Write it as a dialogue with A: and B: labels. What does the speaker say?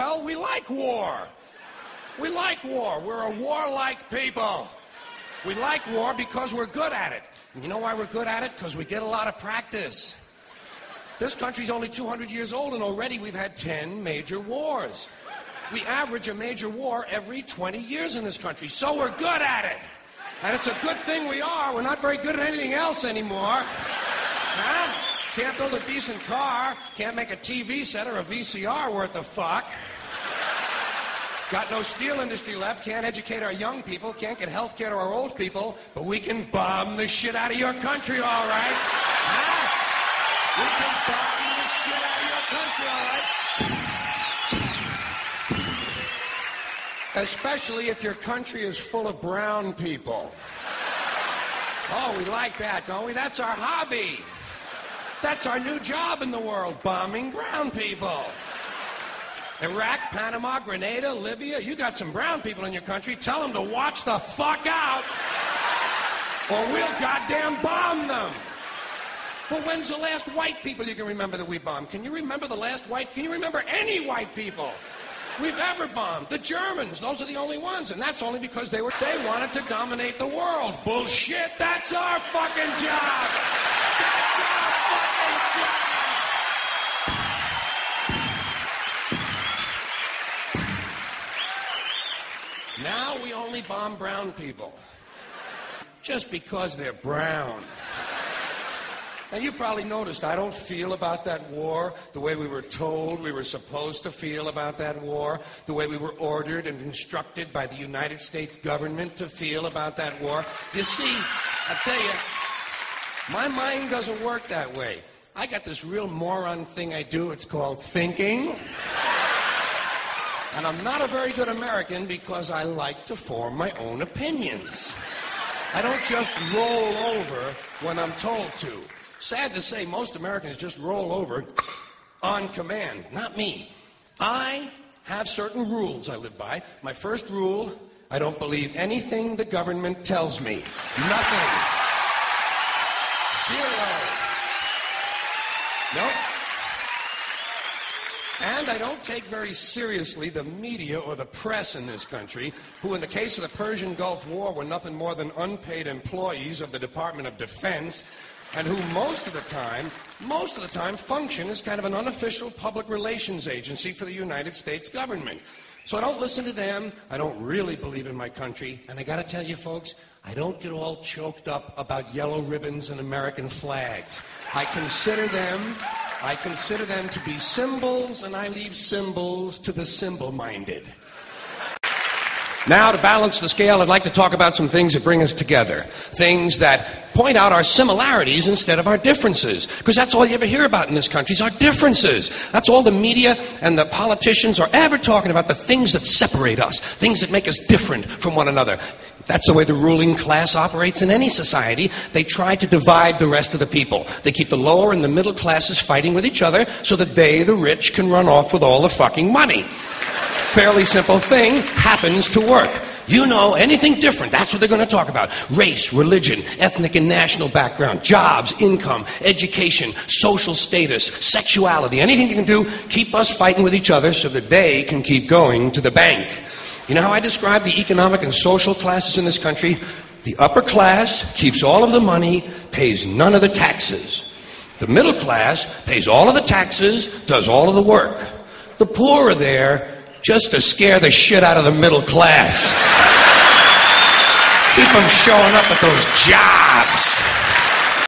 A: Well, we like war. We like war. We're a warlike people. We like war because we're good at it. And you know why we're good at it? Because we get a lot of practice. This country's only 200 years old, and already we've had 10 major wars. We average a major war every 20 years in this country, so we're good at it. And it's a good thing we are. We're not very good at anything else anymore. Huh? Can't build a decent car, can't make a TV set or a VCR worth of fuck. Got no steel industry left, can't educate our young people, can't get health care to our old people, but we can bomb the shit out of your country, all right? Huh? We can bomb the shit out of your country, all right? Especially if your country is full of brown people. Oh, we like that, don't we? That's our hobby. That's our new job in the world, bombing brown people. Iraq, Panama, Grenada, Libya, you got some brown people in your country. Tell them to watch the fuck out, or we'll goddamn bomb them. Well, when's the last white people you can remember that we bombed? Can you remember the last white? Can you remember any white people we've ever bombed? The Germans, those are the only ones, and that's only because they wanted to dominate the world. Bullshit, that's our fucking job. That's our fucking job. Now we only bomb brown people. Just because they're brown. Now, you probably noticed I don't feel about that war the way we were told we were supposed to feel about that war, the way we were ordered and instructed by the United States government to feel about that war. You see, I tell you, my mind doesn't work that way. I got this real moron thing I do. It's called thinking. And I'm not a very good American because I like to form my own opinions. I don't just roll over when I'm told to. Sad to say, most Americans just roll over on command. Not me. I have certain rules I live by. My first rule, I don't believe anything the government tells me. Nothing. Zero. Nope. And I don't take very seriously the media or the press in this country, who in the case of the Persian Gulf War were nothing more than unpaid employees of the Department of Defense, and who most of the time function as kind of an unofficial public relations agency for the United States government. So I don't listen to them, I don't really believe in my country, and I gotta tell you folks, I don't get all choked up about yellow ribbons and American flags. I consider them to be symbols, and I leave symbols to the symbol-minded. Now, to balance the scale, I'd like to talk about some things that bring us together. Things that point out our similarities instead of our differences. Because that's all you ever hear about in this country is our differences. That's all the media and the politicians are ever talking about, the things that separate us, things that make us different from one another. That's the way the ruling class operates in any society. They try to divide the rest of the people. They keep the lower and the middle classes fighting with each other so that they, the rich, can run off with all the fucking money. Fairly simple thing, happens to work. You know, anything different, that's what they're going to talk about. Race, religion, ethnic and national background, jobs, income, education, social status, sexuality, anything they can do, keep us fighting with each other so that they can keep going to the bank. You know how I describe the economic and social classes in this country? The upper class keeps all of the money, pays none of the taxes. The middle class pays all of the taxes, does all of the work. The poor are there just to scare the shit out of the middle class. Keep them showing up at those jobs.